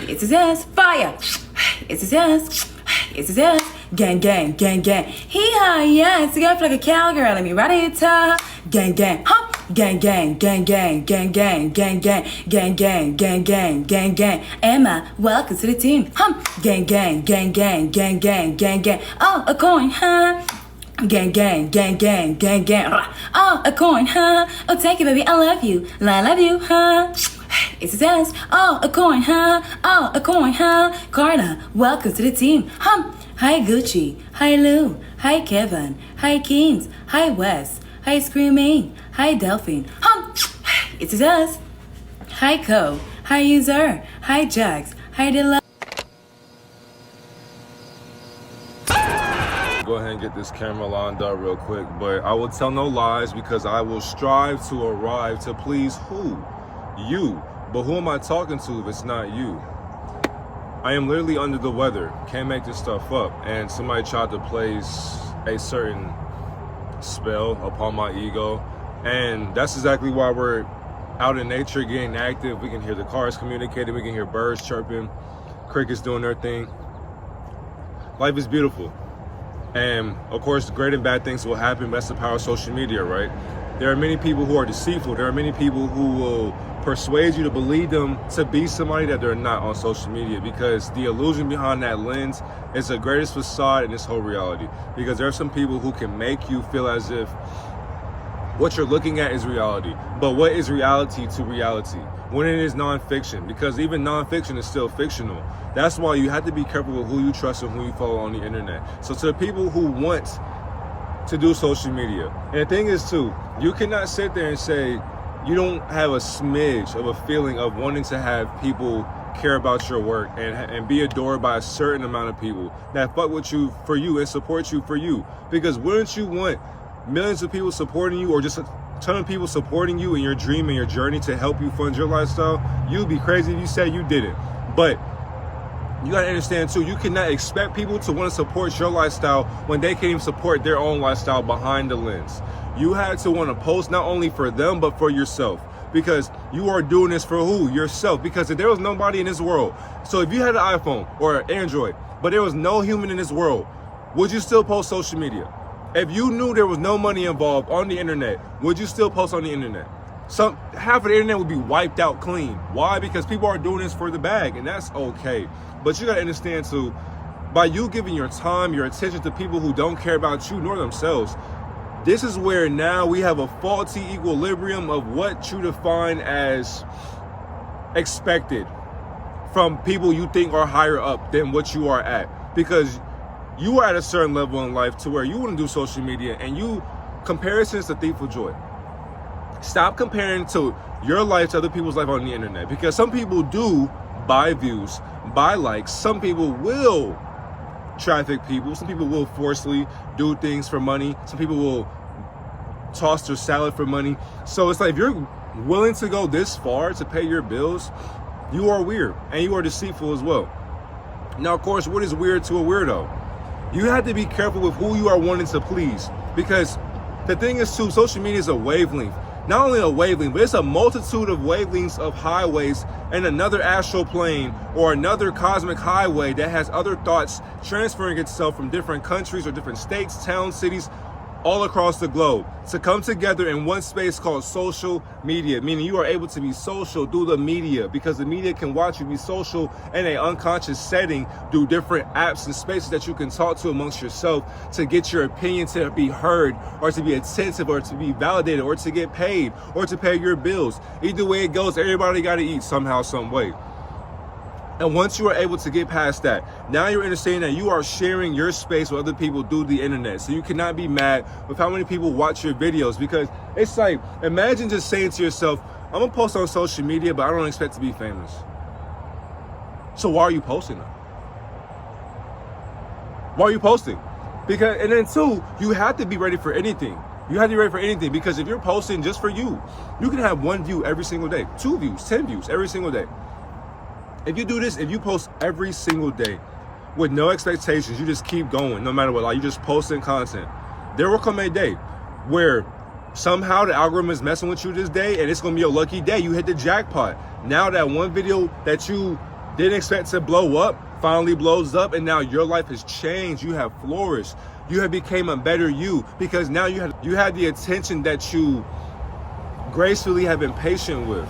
It's his ass. Fire. It's his ass. It's his ass. Gang, gang, gang, gang. Hee-haw, yeah. It's a guy like a cowgirl. Let me ready to gang, gang, huh? Gang, gang, gang, gang, gang, gang, gang, gang, gang, gang, gang, gang, gang, gang. Emma, welcome to the team. Gang, gang, gang, gang, gang, gang, gang, gang. Oh, a coin, huh? Gang, gang, gang, gang, gang, gang. Oh, a coin, huh? Oh, take it, baby. I love you. I love you, huh? It's his ass. Oh, a coin, huh? Oh, a coin, huh? Carla, welcome to the team. Hi, Gucci. Hi, Lou. Hi, Kevin. Hi, Keynes. Hi, Wes. Hi, Screaming. Hi, Delphine. It's his ass. Hi, Co. Hi, User. Hi, Jax. Hi, Delilah. Go ahead and get this camera lined up real quick, but I will tell no lies because I will strive to arrive to please who? You. But who am I talking to if it's not you? I am literally under the weather. Can't make this stuff up. And somebody tried to place a certain spell upon my ego. And that's exactly why we're out in nature getting active. We can hear the cars communicating. We can hear birds chirping. Crickets doing their thing. Life is beautiful. And of course, great and bad things will happen. That's the power of social media, right? There are many people who are deceitful. There are many people who will persuade you to believe them to be somebody that they're not on social media, because the illusion behind that lens is the greatest facade in this whole reality. Because there are some people who can make you feel as if what you're looking at is reality. But what is reality to reality when it is nonfiction? Because even nonfiction is still fictional. That's why you have to be careful with who you trust and who you follow on the internet. So to the people who want to do social media, and the thing is too, you cannot sit there and say you don't have a smidge of a feeling of wanting to have people care about your work and be adored by a certain amount of people that fuck with you for you and support you for you. Because wouldn't you want millions of people supporting you, or just a ton of people supporting you in your dream and your journey to help you fund your lifestyle? You'd be crazy if you said you didn't. But you gotta understand too, you cannot expect people to want to support your lifestyle when they can't even support their own lifestyle behind the lens. You have to want to post not only for them, but for yourself. Because you are doing this for who? Yourself. Because if there was nobody in this world, so if you had an iPhone or an Android, but there was no human in this world, would you still post social media? If you knew there was no money involved on the internet, would you still post on the internet? Half of the internet would be wiped out clean. Why? Because people are doing this for the bag, and that's okay. But you gotta understand too, by you giving your time, your attention to people who don't care about you nor themselves, this is where now we have a faulty equilibrium of what you define as expected from people you think are higher up than what you are at. Because you are at a certain level in life to where you want to do social media, and comparison is a thief of joy. Stop comparing to your life to other people's life on the internet, because some people do buy views, buy likes. Some people will traffic people. Some people will forcefully do things for money. Some people will toss their salad for money. So it's like, if you're willing to go this far to pay your bills, you are weird and you are deceitful as well. Now, of course, what is weird to a weirdo? You have to be careful with who you are wanting to please, because the thing is too, social media is a wavelength. Not only a wavelength, but it's a multitude of wavelengths of highways and another astral plane or another cosmic highway that has other thoughts transferring itself from different countries or different states, towns, cities, all across the globe to come together in one space called social media, meaning you are able to be social through the media, because the media can watch you be social in an unconscious setting through different apps and spaces that you can talk to amongst yourself to get your opinion to be heard, or to be attentive, or to be validated, or to get paid, or to pay your bills. Either way it goes, everybody got to eat somehow, some way. And once you are able to get past that, now you're understanding that you are sharing your space with other people through the internet. So you cannot be mad with how many people watch your videos, because it's like, imagine just saying to yourself, I'm gonna post on social media, but I don't expect to be famous. So why are you posting them? Why are you posting? Because, and then two, you have to be ready for anything. You have to be ready for anything, because if you're posting just for you, you can have 1 view every single day, 2 views, 10 views every single day. If you do this, if you post every single day with no expectations, you just keep going no matter what, like you just posting content, there will come a day where somehow the algorithm is messing with you this day, and it's gonna be a lucky day. You hit the jackpot. Now that one video that you didn't expect to blow up, finally blows up, and now your life has changed. You have flourished. You have become a better you because now you had the attention that you gracefully have been patient with.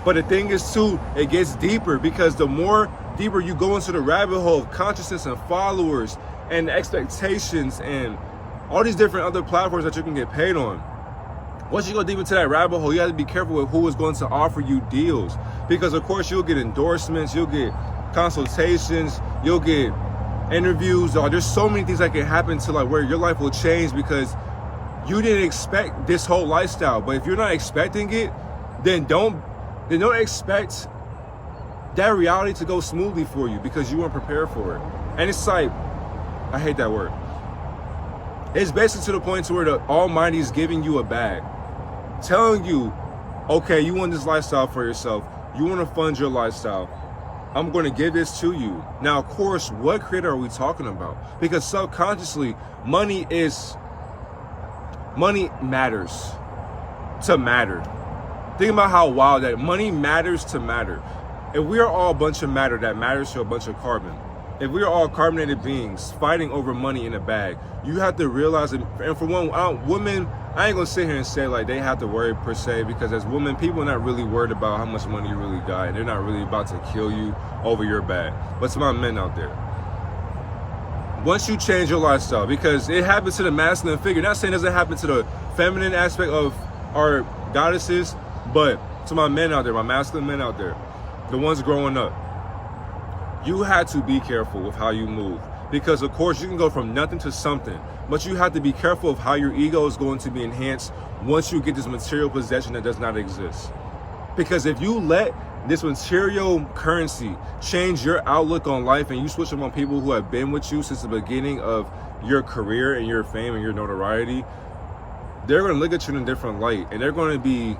But the thing is too, it gets deeper because the more deeper you go into the rabbit hole of consciousness and followers and expectations and all these different other platforms that you can get paid on. Once you go deep into that rabbit hole, you have to be careful with who is going to offer you deals. Because of course you'll get endorsements, you'll get consultations, you'll get interviews. There's so many things that can happen to like where your life will change because you didn't expect this whole lifestyle. But if you're not expecting it, then don't expect that reality to go smoothly for you because you weren't prepared for it. And it's like, I hate that word. It's basically to the point to where the Almighty is giving you a bag, telling you, okay, you want this lifestyle for yourself. You want to fund your lifestyle. I'm going to give this to you. Now, of course, what creator are we talking about? Because subconsciously, money matters to matter. Think about how wild that money matters to matter. If we are all a bunch of matter that matters to a bunch of carbon, if we are all carbonated beings fighting over money in a bag, you have to realize it. And for one, women, I ain't gonna sit here and say like they have to worry per se, because as women, people are not really worried about how much money you really got, and they're not really about to kill you over your bag. But to my men out there, once you change your lifestyle, because it happens to the masculine figure, not saying it doesn't happen to the feminine aspect of our goddesses, but to my men out there, my masculine men out there, the ones growing up, you had to be careful with how you move. Because of course you can go from nothing to something, but you have to be careful of how your ego is going to be enhanced once you get this material possession that does not exist. Because if you let this material currency change your outlook on life and you switch them on people who have been with you since the beginning of your career and your fame and your notoriety, they're going to look at you in a different light, and they're going to be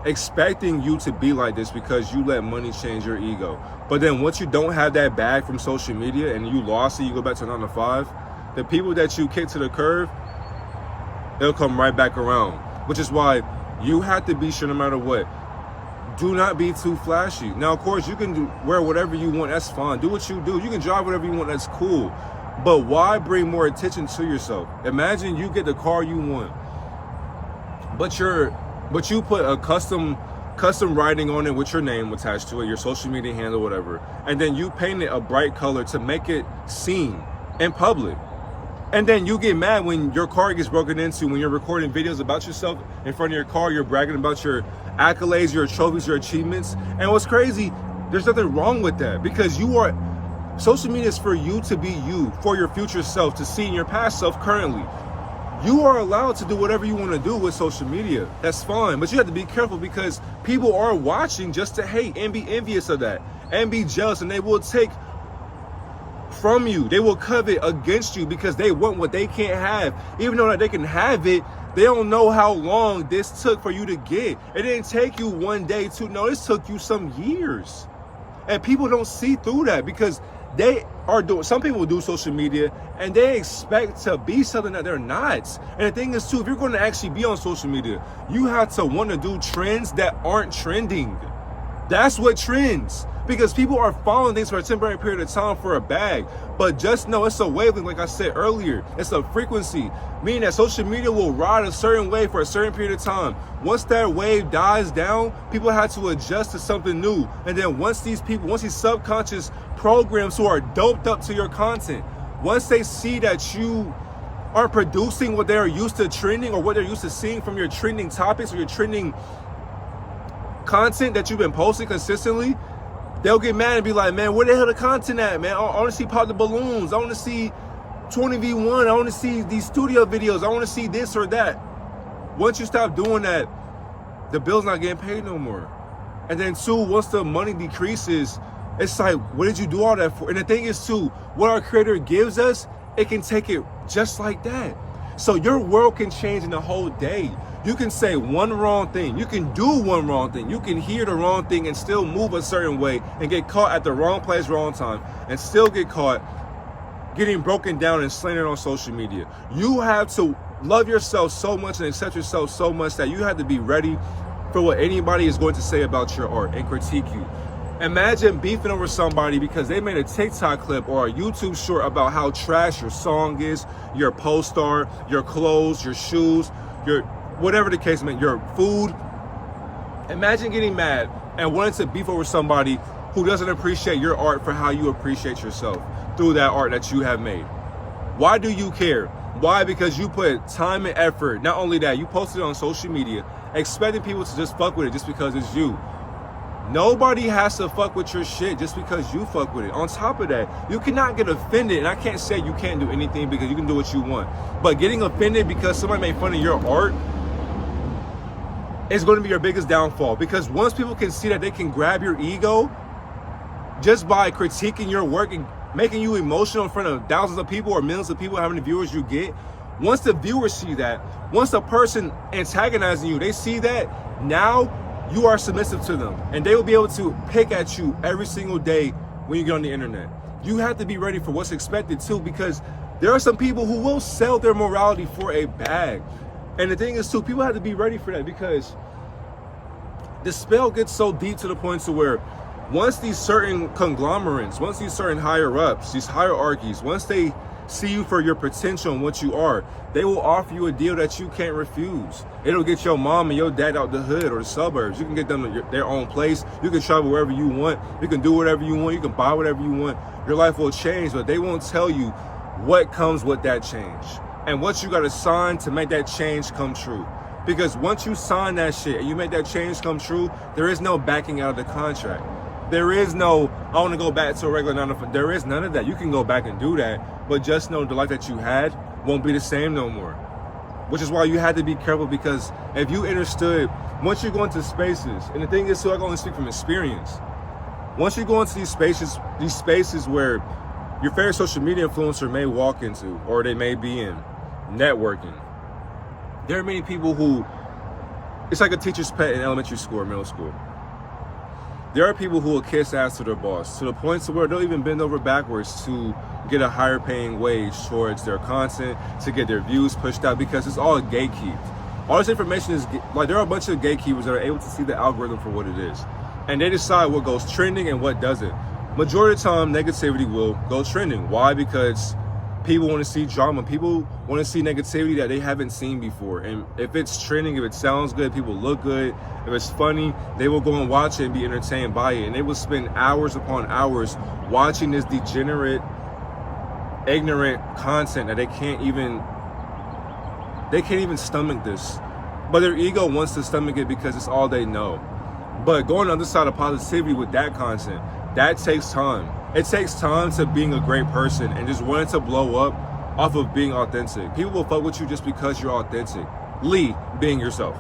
expecting you to be like this because you let money change your ego. But then once you don't have that bag from social media and you lost it, you go back to 9 to 5, the people that you kick to the curb, they'll come right back around. Which is why you have to be sure, no matter what, do not be too flashy. Now, of course, you can wear whatever you want, that's fine. Do what you do. You can drive whatever you want, that's cool. But why bring more attention to yourself? Imagine you get the car you want, but you put a custom writing on it with your name attached to it, your social media handle, whatever, and then you paint it a bright color to make it seen in public. And then you get mad when your car gets broken into, when you're recording videos about yourself in front of your car, you're bragging about your accolades, your trophies, your achievements. And what's crazy, there's nothing wrong with that, because social media is for you to be you, for your future self, to see in your past self currently. You are allowed to do whatever you want to do with social media. That's fine. But you have to be careful, because people are watching just to hate and be envious of that and be jealous, and they will take from you. They will covet against you because they want what they can't have. Even though that they can have it, they don't know how long this took for you to get. It didn't take you one day, two. No, this took you some years. And people don't see through that, because some people do social media and they expect to be something that they're not. And the thing is too, if you're going to actually be on social media, you have to want to do trends that aren't trending. That's what trends. Because people are following things for a temporary period of time for a bag. But just know it's a wavelength, like I said earlier. It's a frequency, meaning that social media will ride a certain wave for a certain period of time. Once that wave dies down, people have to adjust to something new. And then once these subconscious programs who are doped up to your content, once they see that you aren't producing what they're used to trending, or what they're used to seeing from your trending topics or your trending content that you've been posting consistently, they'll get mad and be like, man, where the hell the content at, man? I want to see Pop the Balloons. I want to see 20v1. I want to see these studio videos. I want to see this or that. Once you stop doing that, the bill's not getting paid no more. And then two, once the money decreases, it's like, what did you do all that for? And the thing is too, what our creator gives us, it can take it just like that. So your world can change in a whole day. You can say one wrong thing. You can do one wrong thing. You can hear the wrong thing and still move a certain way and get caught at the wrong place, wrong time, and still get caught getting broken down and slandered on social media. You have to love yourself so much and accept yourself so much that you have to be ready for what anybody is going to say about your art and critique you. Imagine beefing over somebody because they made a TikTok clip or a YouTube short about how trash your song is, your post are, your clothes, your shoes, your whatever the case may be, your food. Imagine getting mad and wanting to beef over somebody who doesn't appreciate your art for how you appreciate yourself through that art that you have made. Why do you care? Why? Because you put time and effort. Not only that, you posted it on social media, expecting people to just fuck with it just because it's you. Nobody has to fuck with your shit just because you fuck with it. On top of that, you cannot get offended. And I can't say you can't do anything because you can do what you want. But getting offended because somebody made fun of your art is going to be your biggest downfall. Because once people can see that they can grab your ego just by critiquing your work and making you emotional in front of thousands of people or millions of people, how many viewers you get, once the viewers see that, once the person antagonizing you, they see that, now you are submissive to them, and they will be able to pick at you every single day when you get on the internet. You have to be ready for what's expected too, because there are some people who will sell their morality for a bag. And the thing is too, people have to be ready for that, because the spell gets so deep to the point to where once these certain conglomerates, once these certain higher ups, these hierarchies, once they see you for your potential and what you are, they will offer you a deal that you can't refuse. It'll get your mom and your dad out the hood or the suburbs. You can get them their own place. You can travel wherever you want. You can do whatever you want. You can buy whatever you want. Your life will change, but they won't tell you what comes with that change and what you got to sign to make that change come true. Because once you sign that shit and you make that change come true, there is no backing out of the contract. There is no, I want to go back to a regular 9 to 5. There is none of that. You can go back and do that, but just know the life that you had won't be the same no more. Which is why you had to be careful, because if you understood, once you go into spaces, and the thing is too, I can only speak from experience. Once you go into these spaces where your favorite social media influencer may walk into, or they may be in, networking, there are many people who, it's like a teacher's pet in elementary school or middle school. There are people who will kiss ass to their boss to the point to where they'll even bend over backwards to get a higher paying wage towards their content, to get their views pushed out, because it's all gatekeeped. All this information is, like, there are a bunch of gatekeepers that are able to see the algorithm for what it is. And they decide what goes trending and what doesn't. Majority of the time, negativity will go trending. Why? Because people want to see drama. People want to see negativity that they haven't seen before. And if it's trending, if it sounds good, people look good, if it's funny, they will go and watch it and be entertained by it. And they will spend hours upon hours watching this degenerate, ignorant content that they can't even stomach this. But their ego wants to stomach it because it's all they know. But going on the other side of positivity with that content, that takes time. It takes time to being a great person and just wanting to blow up off of being authentic. People will fuck with you just because you're authentic. Being yourself.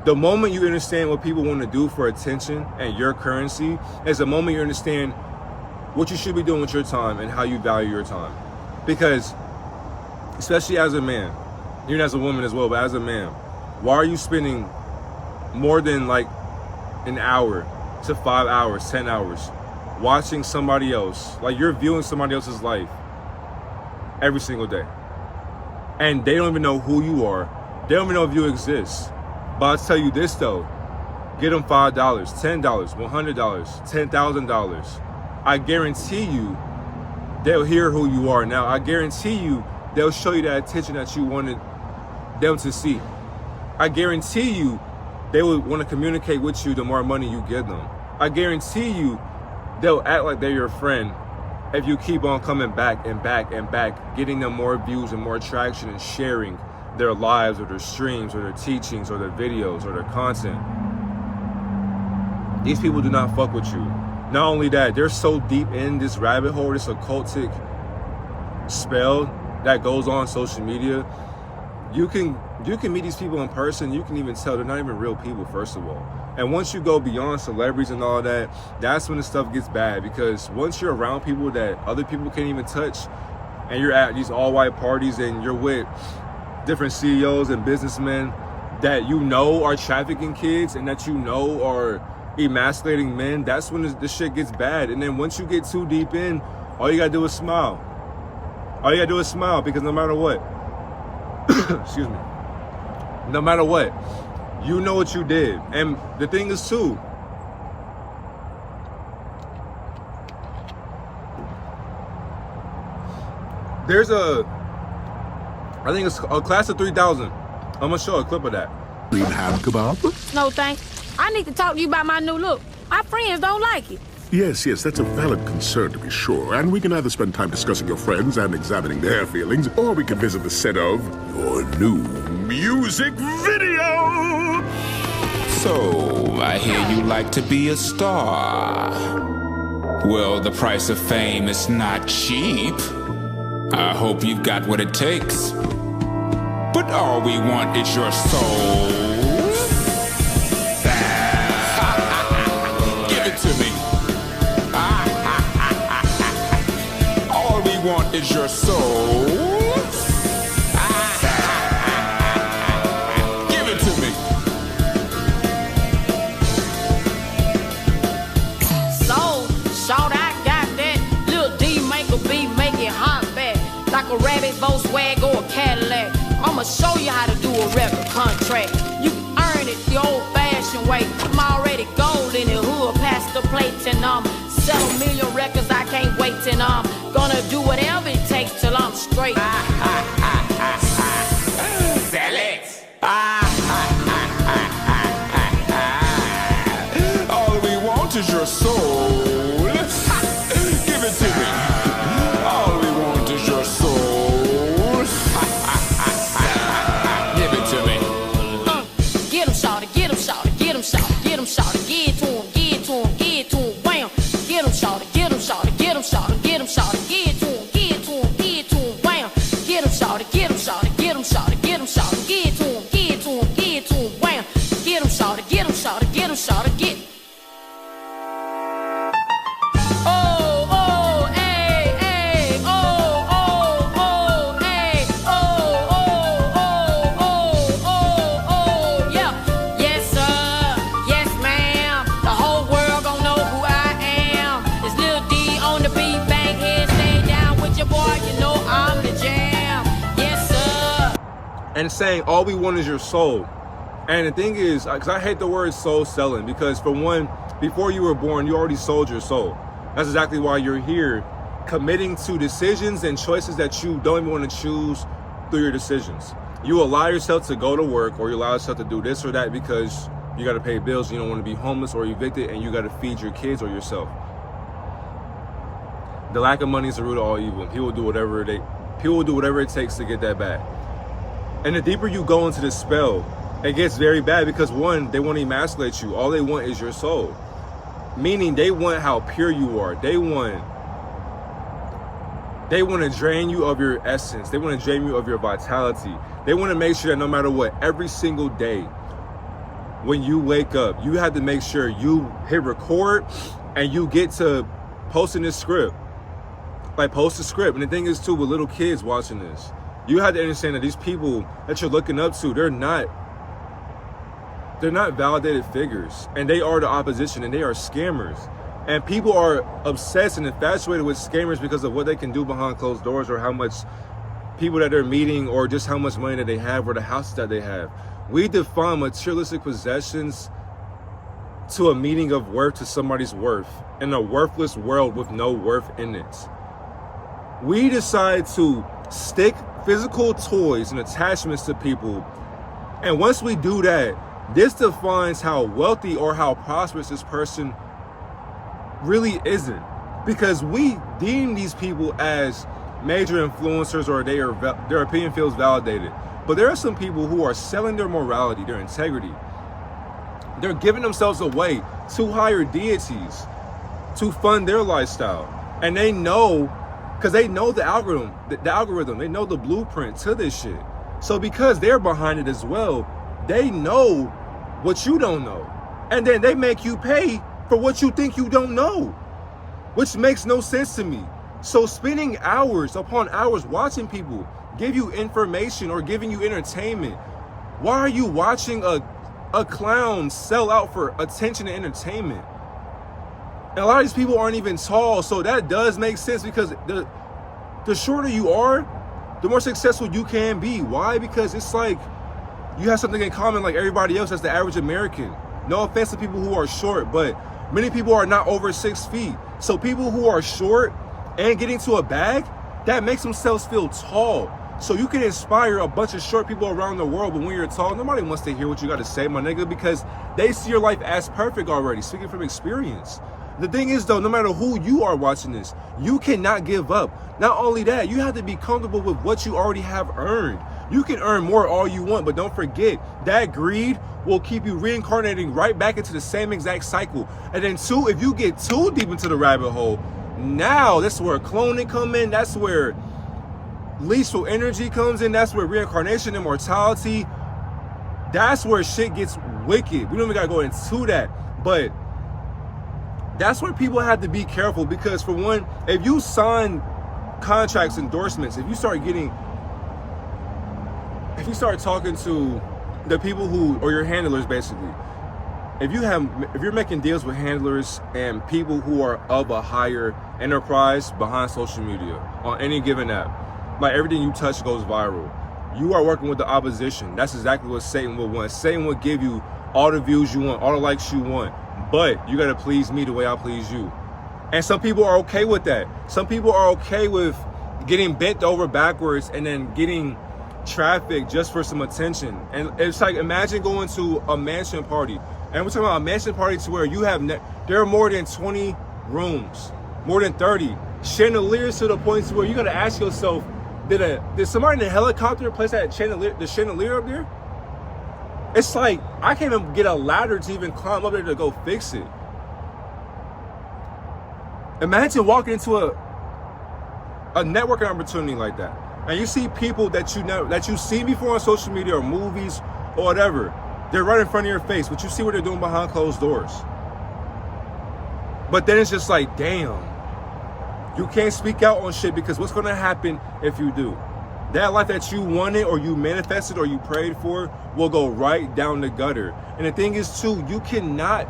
The moment you understand what people want to do for attention and your currency is the moment you understand what you should be doing with your time and how you value your time. Because, especially as a man, even as a woman as well, but as a man, why are you spending more than like an hour to 5 hours, 10 hours watching somebody else? Like, you're viewing somebody else's life every single day, and they don't even know who you are. They don't even know if you exist. But I'll tell you this though, get them $5, $10, $100, $10,000. I guarantee you they'll hear who you are now. I guarantee you they'll show you that attention that you wanted them to see. I guarantee you they will want to communicate with you the more money you give them. I guarantee you they'll act like they're your friend if you keep on coming back and back and back, getting them more views and more traction and sharing their lives or their streams or their teachings or their videos or their content. These people do not fuck with you. Not only that, they're so deep in this rabbit hole, this occultic spell that goes on social media. You can meet these people in person. You can even tell they're not even real people, first of all. And once you go beyond celebrities and all that, that's when the stuff gets bad. Because once you're around people that other people can't even touch, and you're at these all-white parties and you're with different CEOs and businessmen that you know are trafficking kids and that you know are emasculating men, that's when this shit gets bad. And then once you get too deep in, all you gotta do is smile. All you gotta do is smile, because no matter what, excuse me, no matter what, you know what you did. And the thing is too, There's I think it's a class of 3000. I'm gonna show a clip of that. Green ham kebab? No thanks. I need to talk to you about my new look. My friends don't like it. Yes, that's a valid concern to be sure. And we can either spend time discussing your friends and examining their feelings, or we can visit the set of your new music video. So, I hear you like to be a star. Well, the price of fame is not cheap. I hope you've got what it takes. But all we want is your soul. Give it to me. All we want is your soul. Give it to me. So, short I got that. Lil D make a beat, make it hot bad. Like a rabbit, Volkswagen, or a Cadillac. I'ma show you how to do a record contract. You can earn it the old-fashioned way. I'm already gold in the hood, past the plates, and sell a million records. I can't wait, and gonna do whatever it takes till I'm straight. Sell it. All we want is your soul. Give it to me. All we want is your soul. Give it to me. Get him, shawty, get him, shawty, get him, shawty, get him, shawty, get it to him, get it to him, get it to him, wham. Get him, shawty, get him, shawty, get him, shawty, get him, shawty, get it to him, get it to him, get it to him, wham. Get him, shawty, get him, shawty, get him, shawty, get him, shawty, get it to him, get it to him, get it to him, wham. Get him, shawty, get him, shawty, get him, shawty, get. Oh, oh, hey, hey, oh, oh, oh, hey, oh, oh, oh, oh, oh, oh, yeah. Yes, sir, yes, ma'am. The whole world gon' know who I am. It's Lil D on the beat, bang head, stay down with your boy, you know I'm the jam. Yes, sir. And saying all we want is your soul. And the thing is, because I hate the word soul selling, because for one, before you were born, you already sold your soul. That's exactly why you're here, committing to decisions and choices that you don't even want to choose through your decisions. You allow yourself to go to work, or you allow yourself to do this or that because you got to pay bills, you don't want to be homeless or evicted, and you got to feed your kids or yourself. The lack of money is the root of all evil. People will do whatever it takes to get that bag. And the deeper you go into this spell, it gets very bad because one, they want to emasculate you. All they want is your soul. Meaning they want how pure you are. They want to drain you of your essence. They want to drain you of your vitality. They want to make sure that no matter what, every single day when you wake up, you have to make sure you hit record and you get to posting this script. Like, post a script. And the thing is too, with little kids watching this, you have to understand that these people that you're looking up to, they're not validated figures, and they are the opposition, and they are scammers. And people are obsessed and infatuated with scammers because of what they can do behind closed doors, or how much people that they're meeting, or just how much money that they have, or the houses that they have. We define materialistic possessions to a meaning of worth to somebody's worth in a worthless world with no worth in it. We decide to stick physical toys and attachments to people, and once we do that, this defines how wealthy or how prosperous this person really isn't, because we deem these people as major influencers, or their opinion feels validated. But there are some people who are selling their morality, their integrity. They're giving themselves away to higher deities to fund their lifestyle, and they know, because they know the algorithm, they know the blueprint to this shit. So because they're behind it as well, they know what you don't know. And then they make you pay for what you think you don't know, which makes no sense to me. So spending hours upon hours watching people give you information or giving you entertainment, why are you watching a clown sell out for attention and entertainment? And a lot of these people aren't even tall, so that does make sense, because the shorter you are, the more successful you can be. Why? Because it's like you have something in common like everybody else as the average American. No offense to people who are short, but many people are not over 6 feet. So people who are short and getting to a bag that makes themselves feel tall. So you can inspire a bunch of short people around the world, but when you're tall, nobody wants to hear what you got to say, my nigga, because they see your life as perfect already, speaking from experience. The thing is, though, no matter who you are watching this, you cannot give up. Not only that, you have to be comfortable with what you already have earned. You can earn more all you want, but don't forget, that greed will keep you reincarnating right back into the same exact cycle. And then two, if you get too deep into the rabbit hole, now that's where cloning come in, that's where lethal energy comes in, that's where reincarnation, immortality, that's where shit gets wicked. We don't even gotta go into that, but that's where people have to be careful, because for one, if you sign contracts, endorsements, if you start talking to the people who, or your handlers basically, if you're making deals with handlers and people who are of a higher enterprise behind social media on any given app, like everything you touch goes viral. You are working with the opposition. That's exactly what Satan will want. Satan will give you all the views you want, all the likes you want, but you gotta please me the way I please you. And some people are okay with that. Some people are okay with getting bent over backwards and then getting traffic just for some attention. And it's like, imagine going to a mansion party, and we're talking about a mansion party to where you have there are more than 20 rooms, more than 30 chandeliers, to the point to where you gotta ask yourself, did somebody in a helicopter place that the chandelier up there? It's like, I can't even get a ladder to even climb up there to go fix it. Imagine walking into a networking opportunity like that, and you see people that you've seen before on social media or movies or whatever. They're right in front of your face, but you see what they're doing behind closed doors. But then it's just like, damn, you can't speak out on shit, because what's gonna happen if you do? That life that you wanted or you manifested or you prayed for will go right down the gutter. And the thing is too, you cannot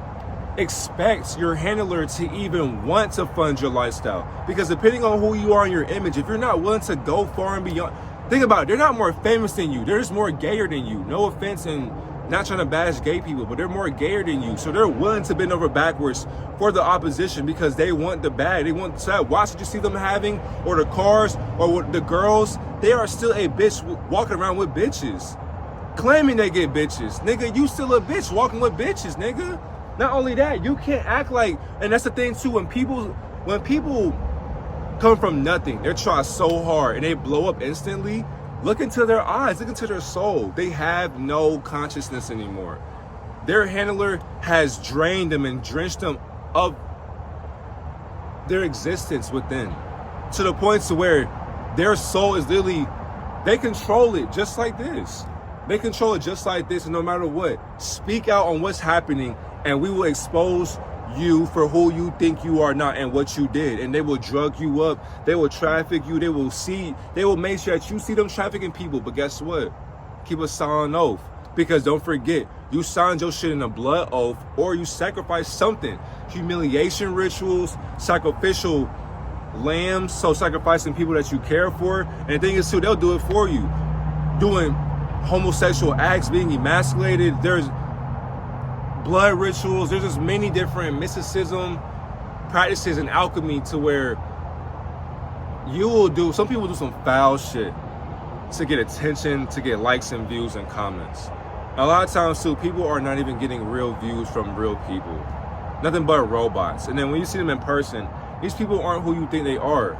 expect your handler to even want to fund your lifestyle, because depending on who you are in your image, if you're not willing to go far and beyond, think about it, they're not more famous than you, they're just more gayer than you. No offense, and not trying to bash gay people, but they're more gayer than you. So they're willing to bend over backwards for the opposition, because they want the bag. They want that watch that you see them having, or the cars, or the girls. They are still a bitch walking around with bitches, claiming they get bitches. Nigga, you still a bitch walking with bitches, nigga. Not only that, you can't act like, and that's the thing too, when people come from nothing, they're trying so hard and they blow up instantly, look into their eyes, look into their soul. They have no consciousness anymore. Their handler has drained them and drenched them of their existence within, to the point to where their soul is literally, they control it just like this. They control it just like this, and no matter what, speak out on what's happening, and we will expose you for who you think you are not and what you did. And they will drug you up, they will traffic you, they will make sure that you see them trafficking people. But guess what? Keep a silent oath, because don't forget, you signed your shit in a blood oath, or you sacrificed something. Humiliation rituals, sacrificial lambs, so sacrificing people that you care for. And the thing is too, they'll do it for you. Doing homosexual acts, being emasculated, there's blood rituals, there's just many different mysticism practices and alchemy, to where some people do some foul shit to get attention, to get likes and views and comments. A lot of times too, people are not even getting real views from real people, nothing but robots. And then when you see them in person, these people aren't who you think they are.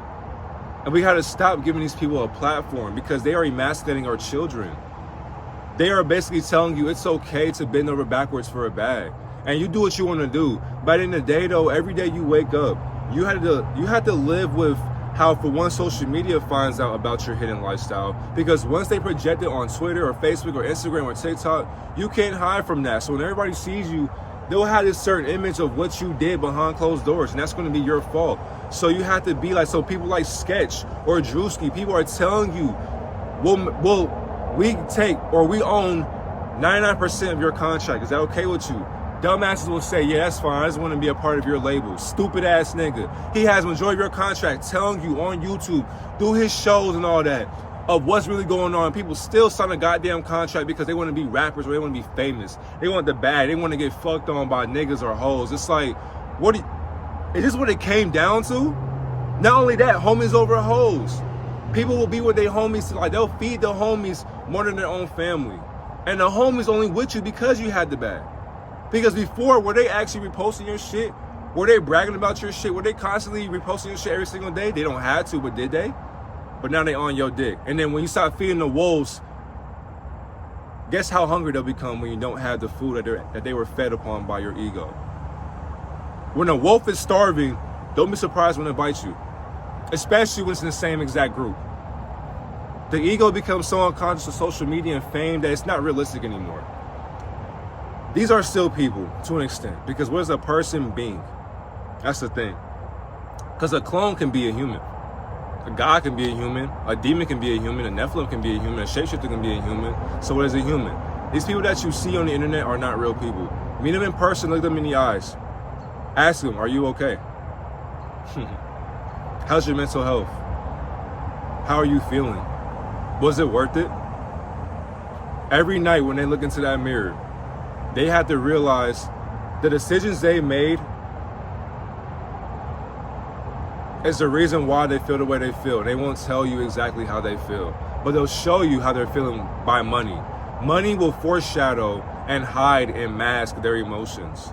And we gotta stop giving these people a platform, because they are emasculating our children. They are basically telling you it's okay to bend over backwards for a bag, and you do what you want to do. But in the day though, every day you wake up, you have to live with how, for one, social media finds out about your hidden lifestyle, because once they project it on Twitter or Facebook or Instagram or TikTok, you can't hide from that. So when everybody sees you, they'll have this certain image of what you did behind closed doors, and that's going to be your fault. So you have to be like, so people like Sketch or Drewski, people are telling you, we own 99% of your contract. Is that okay with you? Dumbasses will say, yeah, that's fine, I just want to be a part of your label. Stupid ass nigga. He has majority of your contract, telling you on YouTube, do his shows and all that, of what's really going on. People still sign a goddamn contract because they want to be rappers or they want to be famous. They want the bag. They want to get fucked on by niggas or hoes. It's like, is this what it came down to? Not only that, homies over hoes. People will be with their homies, like they'll feed the homies more than their own family. And the homies only with you because you had the bag. Because before, were they actually reposting your shit? Were they bragging about your shit? Were they constantly reposting your shit every single day? They don't have to, but did they? But now they on your dick. And then when you start feeding the wolves, guess how hungry they'll become when you don't have the food that they were fed upon by your ego. When a wolf is starving, don't be surprised when it bites you. Especially when it's in the same exact group. The ego becomes so unconscious of social media and fame that it's not realistic anymore. These are still people to an extent, because what is a person being? That's the thing. Because a clone can be a human. A god can be a human. A demon can be a human. A Nephilim can be a human. A shapeshifter can be a human. So what is a human? These people that you see on the internet are not real people. Meet them in person, look them in the eyes. Ask them, are you okay? How's your mental health? How are you feeling? Was it worth it? Every night when they look into that mirror, they have to realize the decisions they made is the reason why they feel the way they feel. They won't tell you exactly how they feel, but they'll show you how they're feeling by money. Money will foreshadow and hide and mask their emotions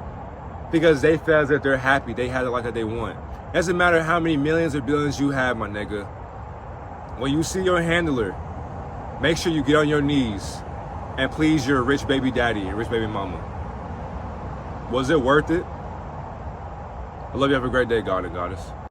because they feel as if they're happy, they have the life that they want. Doesn't matter how many millions or billions you have, my nigga. When you see your handler, make sure you get on your knees and please your rich baby daddy and rich baby mama. Was it worth it? I love you. Have a great day, God and Goddess.